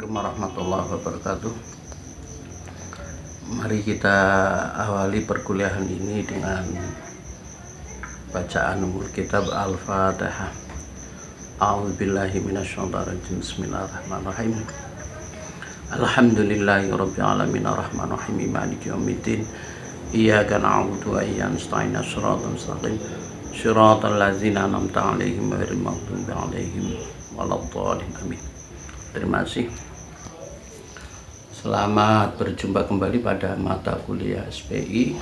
Assalamualaikum warahmatullahi wabarakatuh. Mari kita awali perkuliahan ini dengan bacaan umul kitab Al-Fatihah. A'udzubillahi minasyaitonirrajim. Bismillahirrahmanirrahim. Alhamdulillahirabbil alamin arrahmanirrahim maliki yaumiddin. Iyyaka na'budu wa iyyaka nasta'in shiratal mustaqim shiratal ladzina an'amta 'alaihim ghairil maghdubi 'alaihim waladdallin. Amin. Terima kasih. Selamat berjumpa kembali pada mata kuliah SPI.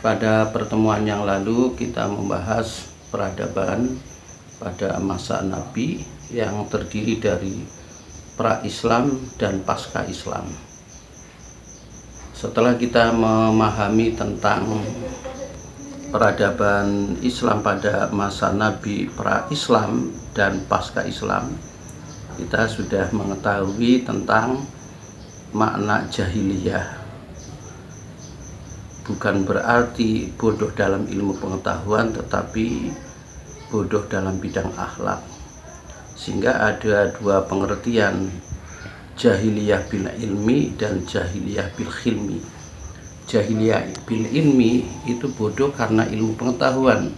Pada pertemuan yang lalu kita membahas peradaban pada masa Nabi yang terdiri dari pra-Islam dan pasca-Islam. Setelah kita memahami tentang peradaban Islam pada masa Nabi, pra-Islam dan pasca-Islam, kita sudah mengetahui tentang makna jahiliyah. Bukan berarti bodoh dalam ilmu pengetahuan, tetapi bodoh dalam bidang akhlak. Sehingga ada dua pengertian, jahiliyah bil ilmi dan jahiliyah bil khilmi. Jahiliyah bil ilmi itu bodoh karena ilmu pengetahuan,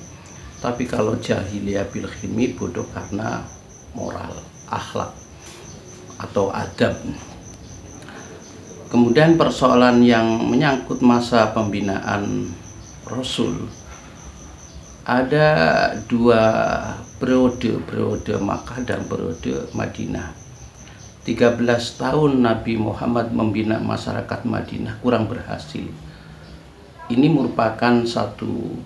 tapi kalau jahiliyah bil khilmi bodoh karena moral, akhlak atau adab. Kemudian persoalan yang menyangkut masa pembinaan Rasul, ada dua periode Makkah dan periode Madinah. 13 tahun Nabi Muhammad membina masyarakat Madinah kurang berhasil. Ini merupakan satu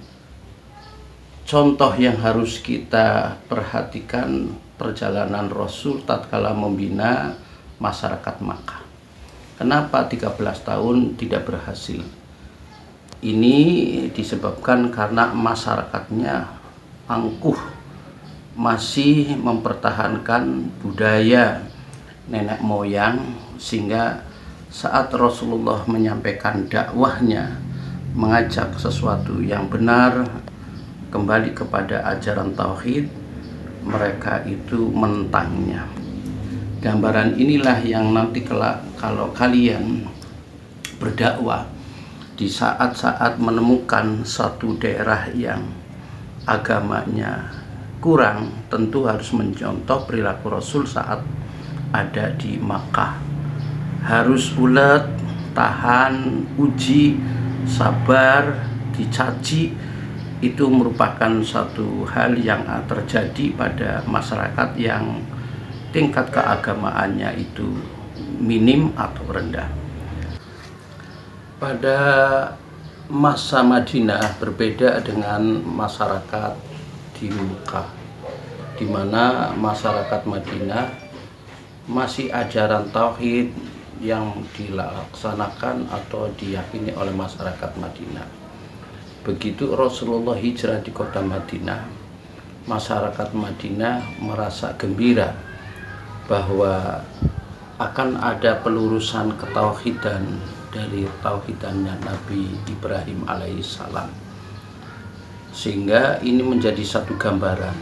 contoh yang harus kita perhatikan perjalanan Rasul tatkala membina masyarakat Makkah. Kenapa 13 tahun tidak berhasil? Ini disebabkan karena masyarakatnya angkuh, masih mempertahankan budaya nenek moyang, sehingga saat Rasulullah menyampaikan dakwahnya, mengajak sesuatu yang benar, kembali kepada ajaran tauhid, mereka itu menentangnya. Gambaran inilah yang nanti kelak kalau kalian berdakwah di saat-saat menemukan satu daerah yang agamanya kurang, tentu harus mencontoh perilaku Rasul saat ada di Makkah. Harus ulet, tahan, uji, sabar, dicaci. Itu merupakan satu hal yang terjadi pada masyarakat yang tingkat keagamaannya itu minim atau rendah. Pada masa Madinah berbeda dengan masyarakat di Mekah, di mana masyarakat Madinah masih ajaran tauhid yang dilaksanakan atau diyakini oleh masyarakat Madinah. Begitu Rasulullah hijrah di kota Madinah, masyarakat Madinah merasa gembira bahwa akan ada pelurusan ketauhidan dari tauhidannya Nabi Ibrahim alaihissalam. Sehingga ini menjadi satu gambaran.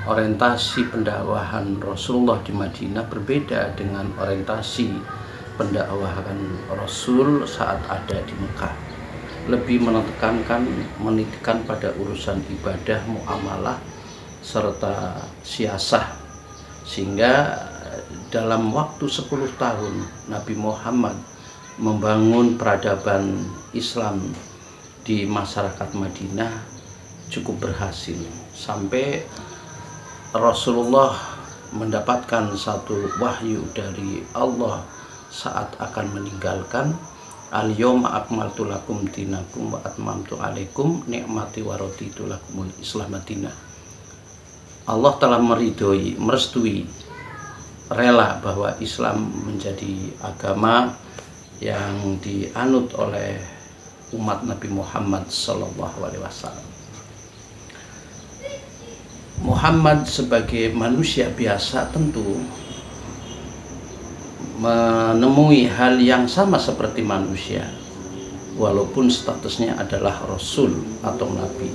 Orientasi pendakwahan Rasulullah di Madinah berbeda dengan orientasi pendakwahan Rasul saat ada di Mekah. Lebih menitikan pada urusan ibadah, muamalah, serta siasah. Sehingga dalam waktu 10 tahun Nabi Muhammad membangun peradaban Islam di masyarakat Madinah cukup berhasil, sampai Rasulullah mendapatkan satu wahyu dari Allah saat akan meninggalkan, al-yawma akmaltu lakum dinakum wa atmamtu alaikum ni'mati wa raditu lakumul Islam madinah. Allah telah merestui, rela bahwa Islam menjadi agama yang dianut oleh umat Nabi Muhammad SAW. Muhammad sebagai manusia biasa tentu menemui hal yang sama seperti manusia, walaupun statusnya adalah Rasul atau Nabi.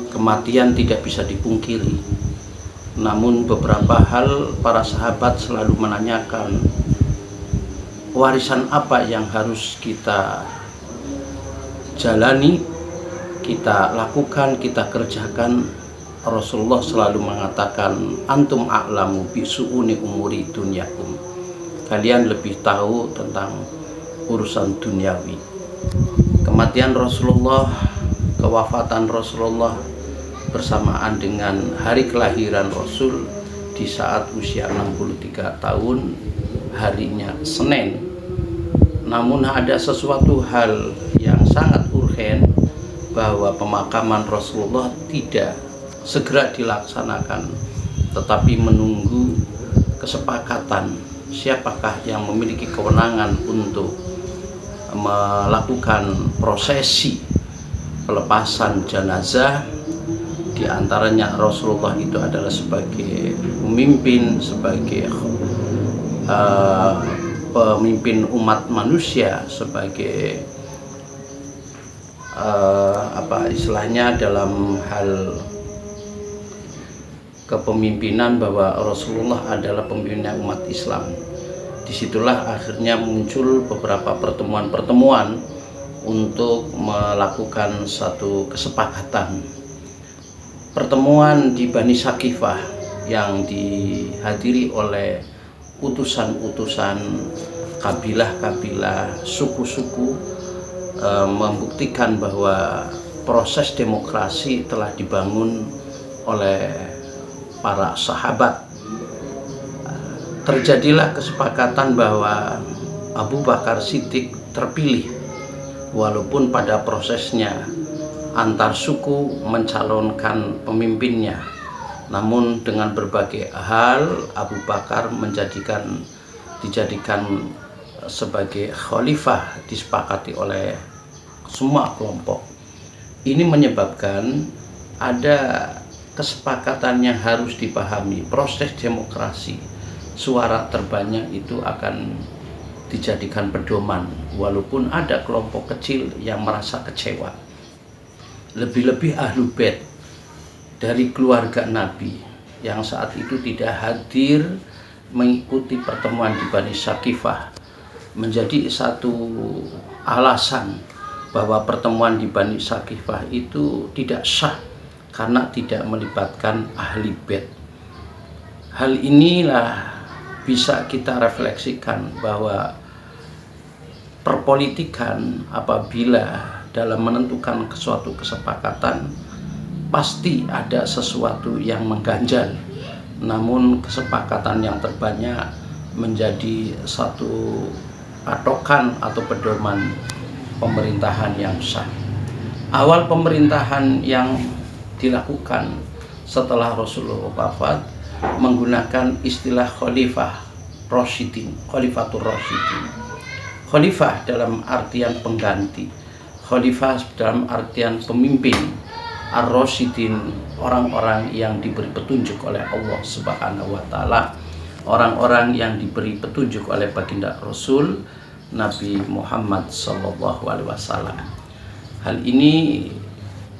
Kematian tidak bisa dipungkiri. Namun beberapa hal para sahabat selalu menanyakan, warisan apa yang harus kita jalani, kita lakukan, kita kerjakan. Rasulullah selalu mengatakan, antum a'lamu bisu'uni umuri dunyakum, kalian lebih tahu tentang urusan duniawi. Kematian Rasulullah, kewafatan Rasulullah bersamaan dengan hari kelahiran Rasul di saat usia 63 tahun, harinya Senin. Namun ada sesuatu hal yang sangat urgen, bahwa pemakaman Rasulullah tidak segera dilaksanakan, tetapi menunggu kesepakatan siapakah yang memiliki kewenangan untuk melakukan prosesi pelepasan jenazah. Di antaranya Rasulullah itu adalah sebagai pemimpin, sebagai pemimpin umat manusia, sebagai istilahnya dalam hal kepemimpinan, bahwa Rasulullah adalah pemimpin umat Islam. Disitulah akhirnya muncul beberapa pertemuan-pertemuan untuk melakukan satu kesepakatan. Pertemuan di Bani Sakifah yang dihadiri oleh utusan-utusan kabilah-kabilah, suku-suku, membuktikan bahwa proses demokrasi telah dibangun oleh para sahabat. Terjadilah kesepakatan bahwa Abu Bakar Siddiq terpilih, walaupun pada prosesnya antar suku mencalonkan pemimpinnya. Namun dengan berbagai hal Abu Bakar dijadikan sebagai khalifah, disepakati oleh semua kelompok. Ini menyebabkan ada kesepakatan yang harus dipahami. Proses demokrasi, suara terbanyak itu akan dijadikan pedoman, walaupun ada kelompok kecil yang merasa kecewa. Lebih-lebih Ahlul Bait dari keluarga Nabi yang saat itu tidak hadir mengikuti pertemuan di Bani Sakifah menjadi satu alasan bahwa pertemuan di Bani Sakifah itu tidak sah karena tidak melibatkan ahli bait. Hal inilah bisa kita refleksikan bahwa perpolitikan apabila dalam menentukan suatu kesepakatan pasti ada sesuatu yang mengganjal. Namun kesepakatan yang terbanyak menjadi satu patokan atau pedoman pemerintahan yang sah. Awal pemerintahan yang dilakukan setelah Rasulullah wafat menggunakan istilah khalifah Rasyidin, khalifatur Rasyidin. Khalifah dalam artian pengganti, khalifah dalam artian pemimpin. Ar-Rasyidin, orang-orang yang diberi petunjuk oleh Allah Subhanahu wa taala, orang-orang yang diberi petunjuk oleh baginda Rasul Nabi Muhammad sallallahu alaihi wasallam. Hal ini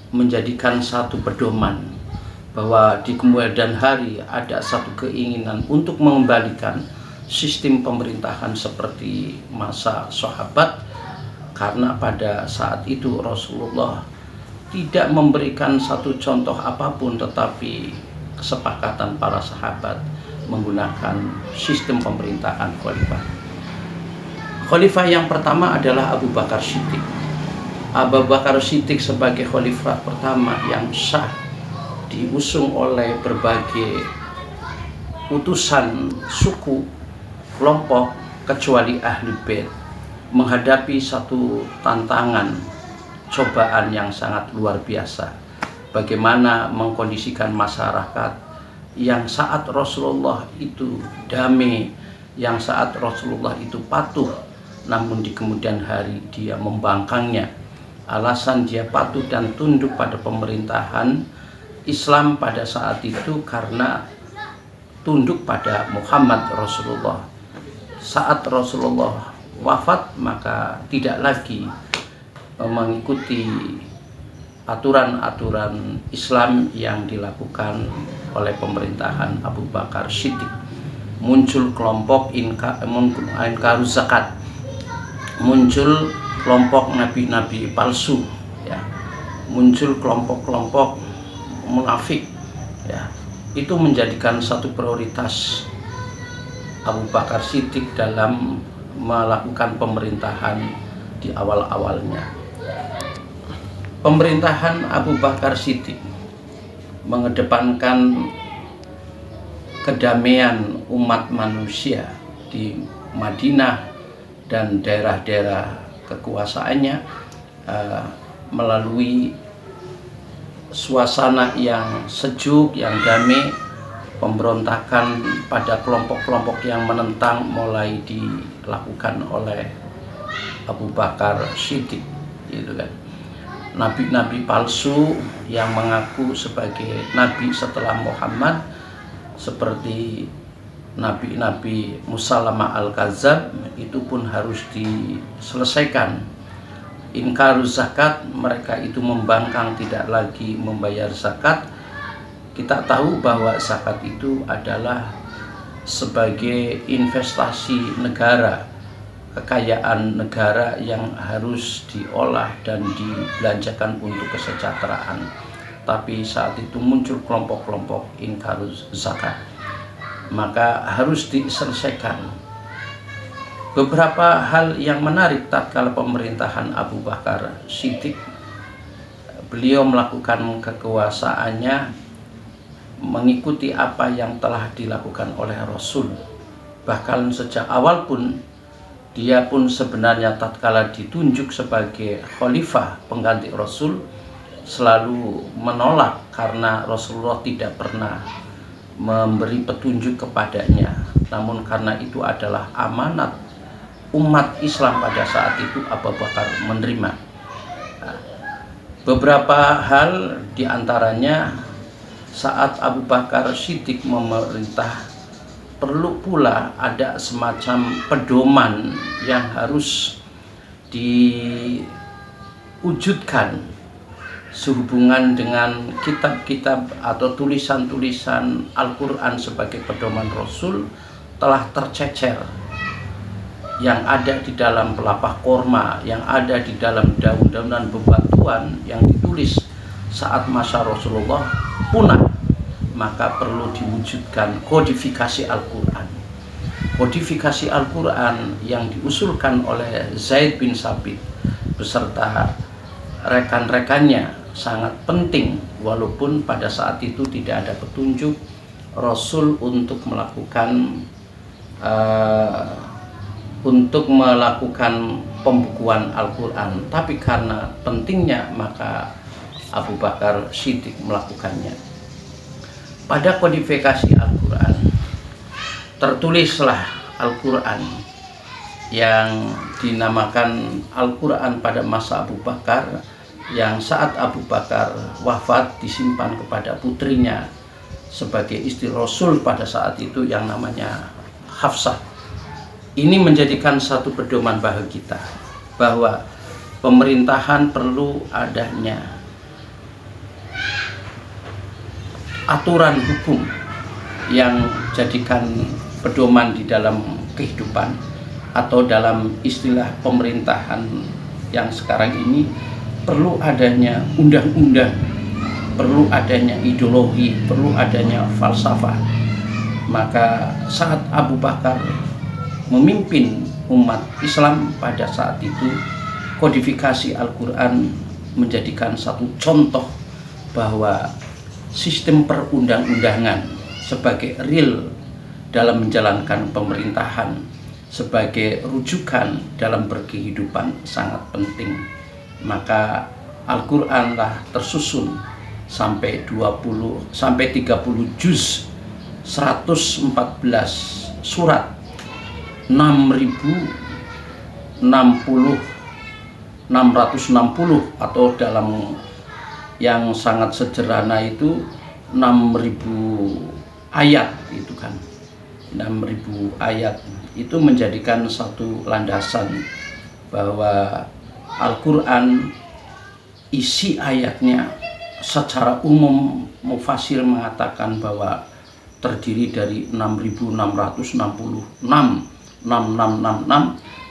menjadikan satu pedoman bahwa di kemudian hari ada satu keinginan untuk mengembalikan sistem pemerintahan seperti masa sahabat, karena pada saat itu Rasulullah tidak memberikan satu contoh apapun, tetapi kesepakatan para sahabat menggunakan sistem pemerintahan khalifah. Khalifah yang pertama adalah Abu Bakar Siddiq. Abu Bakar Siddiq sebagai khalifah pertama yang sah, diusung oleh berbagai utusan suku, kelompok, kecuali ahli bait, menghadapi satu tantangan, cobaan yang sangat luar biasa. Bagaimana mengkondisikan masyarakat yang saat Rasulullah itu damai, yang saat Rasulullah itu patuh, namun di kemudian hari dia membangkangnya. Alasan dia patuh dan tunduk pada pemerintahan Islam pada saat itu karena tunduk pada Muhammad Rasulullah. Saat Rasulullah wafat maka tidak lagi mengikuti aturan-aturan Islam yang dilakukan oleh pemerintahan Abu Bakar Siddiq. Muncul kelompok inkarus zakat, muncul kelompok nabi-nabi palsu, ya, muncul kelompok-kelompok munafik, ya. Itu menjadikan satu prioritas Abu Bakar Siddiq dalam melakukan pemerintahan di awal-awalnya. Pemerintahan Abu Bakar Siddiq mengedepankan kedamaian umat manusia di Madinah dan daerah-daerah kekuasaannya melalui suasana yang sejuk, yang damai. Pemberontakan pada kelompok-kelompok yang menentang mulai dilakukan oleh Abu Bakar Siddiq, gitu kan. Nabi-nabi palsu yang mengaku sebagai nabi setelah Muhammad, seperti nabi-nabi Musalamah al-Kadzab, itu pun harus diselesaikan. Inkarus zakat, mereka itu membangkang tidak lagi membayar zakat. Kita tahu bahwa zakat itu adalah sebagai investasi negara, kekayaan negara yang harus diolah dan dibelanjakan untuk kesejahteraan. Tapi saat itu muncul kelompok-kelompok inkarus zakat, maka harus diselesaikan. Beberapa hal yang menarik tatkala pemerintahan Abu Bakar Siddiq, beliau melakukan kekuasaannya mengikuti apa yang telah dilakukan oleh Rasul. Bahkan sejak awal pun dia pun sebenarnya tatkala ditunjuk sebagai khalifah pengganti Rasul selalu menolak karena Rasulullah tidak pernah memberi petunjuk kepadanya. Namun karena itu adalah amanat umat Islam pada saat itu, Abu Bakar menerima. Beberapa hal diantaranya, saat Abu Bakar Siddiq memerintah, perlu pula ada semacam pedoman yang harus diwujudkan sehubungan dengan kitab-kitab atau tulisan-tulisan Al-Quran sebagai pedoman Rasul telah tercecer, yang ada di dalam pelepah korma, yang ada di dalam daun-daunan bebatuan yang ditulis saat masa Rasulullah punah. Maka perlu diwujudkan kodifikasi Al-Quran. Kodifikasi Al-Quran yang diusulkan oleh Zaid bin Sabit beserta rekan-rekannya sangat penting, walaupun pada saat itu tidak ada petunjuk Rasul untuk melakukan pembukuan Al-Quran. Tapi karena pentingnya, maka Abu Bakar Siddiq melakukannya. Pada kodifikasi Al-Quran tertulislah Al-Quran yang dinamakan Al-Quran pada masa Abu Bakar, yang saat Abu Bakar wafat disimpan kepada putrinya sebagai istri Rasul pada saat itu, yang namanya Hafsah. Ini menjadikan satu pedoman bagi kita bahwa pemerintahan perlu adanya aturan hukum yang jadikan pedoman di dalam kehidupan, atau dalam istilah pemerintahan yang sekarang ini, perlu adanya undang-undang, perlu adanya ideologi, perlu adanya falsafah. Maka saat Abu Bakar memimpin umat Islam pada saat itu, kodifikasi Al-Quran menjadikan satu contoh bahwa sistem perundang-undangan sebagai real dalam menjalankan pemerintahan, sebagai rujukan dalam berkehidupan sangat penting. Maka Al-Quranlah tersusun sampai 30 juz, 114 surat, 660 atau dalam yang sangat sederhana itu 6.000 ayat, itu kan 6.000 ayat. Itu menjadikan satu landasan bahwa Al-Quran isi ayatnya secara umum mufasir mengatakan bahwa terdiri dari 6.666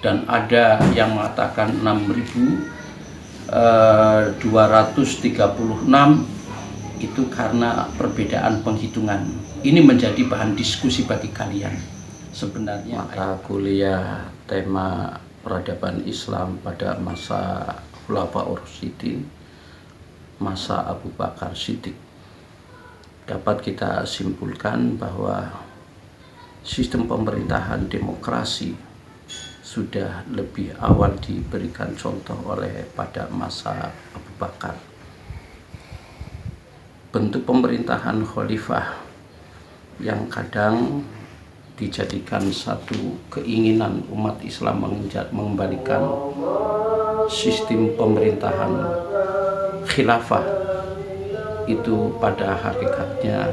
dan ada yang mengatakan 6.236. Itu karena perbedaan penghitungan. Ini menjadi bahan diskusi bagi kalian. Sebenarnya mata kuliah tema peradaban Islam pada masa Khulafaur Rasyidin, masa Abu Bakar Siddiq, dapat kita simpulkan bahwa sistem pemerintahan demokrasi sudah lebih awal diberikan contoh oleh pada masa Abu Bakar. Bentuk pemerintahan khalifah yang kadang dijadikan satu keinginan umat Islam mengembalikan sistem pemerintahan khilafah, itu pada hakikatnya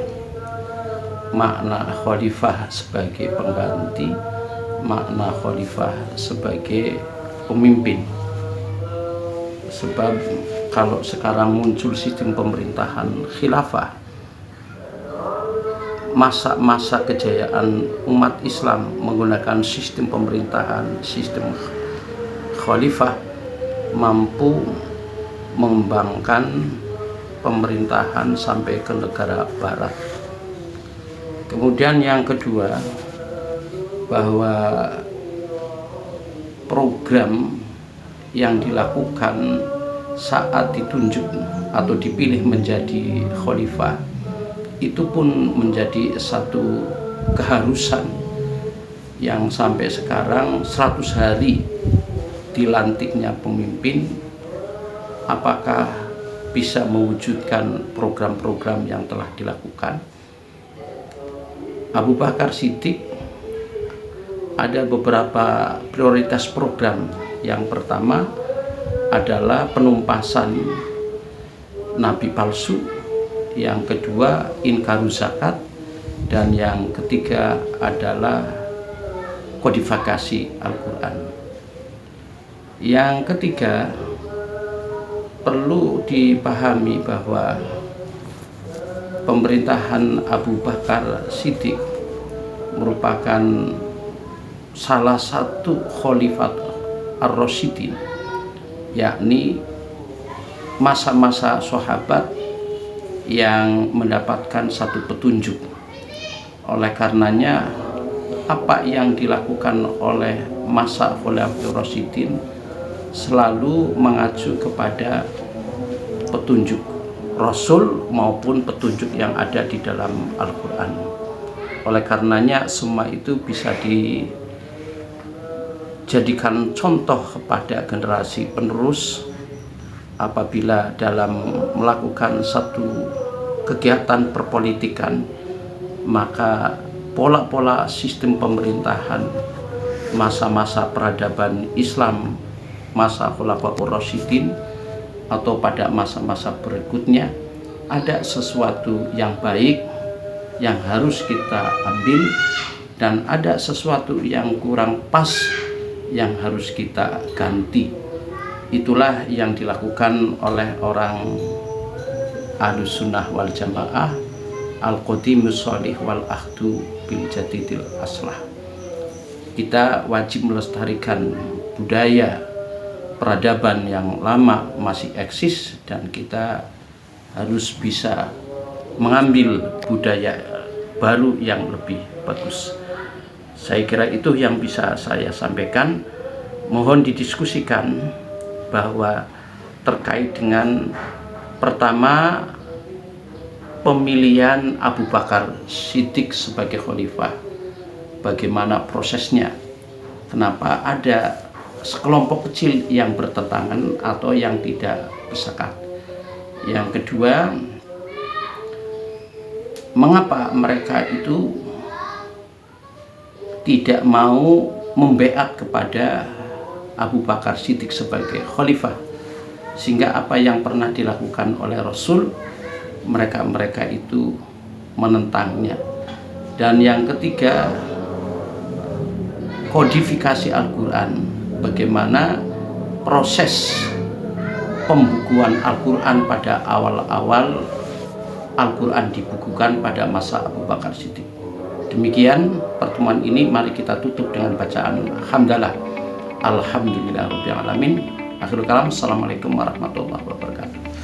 makna khalifah sebagai pengganti, makna khalifah sebagai pemimpin. Sebab kalau sekarang muncul sistem pemerintahan khilafah, masa-masa kejayaan umat Islam menggunakan sistem pemerintahan, sistem khalifah, mampu mengembangkan pemerintahan sampai ke negara barat. Kemudian yang kedua, bahwa program yang dilakukan saat ditunjuk atau dipilih menjadi khalifah itu pun menjadi satu keharusan yang sampai sekarang 100 hari dilantiknya pemimpin, apakah bisa mewujudkan program-program yang telah dilakukan. Abu Bakar Siddiq ada beberapa prioritas program. Yang pertama adalah penumpasan nabi palsu, yang kedua inkaru zakat, dan yang ketiga adalah kodifikasi Al-Quran. Yang ketiga, perlu dipahami bahwa pemerintahan Abu Bakar Siddiq merupakan salah satu khalifat ar-Rasyidin, yakni masa-masa sahabat yang mendapatkan satu petunjuk. Oleh karenanya, apa yang dilakukan oleh masa Khulafaur Rasyidin selalu mengacu kepada petunjuk Rasul maupun petunjuk yang ada di dalam Al-Quran. Oleh karenanya, semua itu bisa dijadikan contoh kepada generasi penerus apabila dalam melakukan satu kegiatan perpolitikan, maka pola-pola sistem pemerintahan masa-masa peradaban Islam, masa Khulafaur Rasyidin atau pada masa-masa berikutnya, ada sesuatu yang baik yang harus kita ambil dan ada sesuatu yang kurang pas yang harus kita ganti. Itulah yang dilakukan oleh orang Ahlus Sunnah wal Jamaah, Al-Qadimus Sholih wal Ahdu bil Jadidil Aslah. Kita wajib melestarikan budaya peradaban yang lama masih eksis, dan kita harus bisa mengambil budaya baru yang lebih bagus. Saya kira itu yang bisa saya sampaikan. Mohon didiskusikan bahwa terkait dengan pertama, pemilihan Abu Bakar Siddiq sebagai khalifah, bagaimana prosesnya, kenapa ada sekelompok kecil yang bertentangan atau yang tidak bersepakat. Yang kedua, mengapa mereka itu tidak mau membaiat kepada Abu Bakar Siddiq sebagai khalifah, sehingga apa yang pernah dilakukan oleh Rasul, mereka itu menentangnya. Dan yang ketiga, kodifikasi Al-Quran, bagaimana proses pembukuan Al-Quran pada awal-awal Al-Quran dibukukan pada masa Abu Bakar Siddiq. Demikian pertemuan ini, mari kita tutup dengan bacaan hamdalah. Alhamdulillahirabbil alamin. Akhirul kalam. Assalamualaikum warahmatullahi wabarakatuh.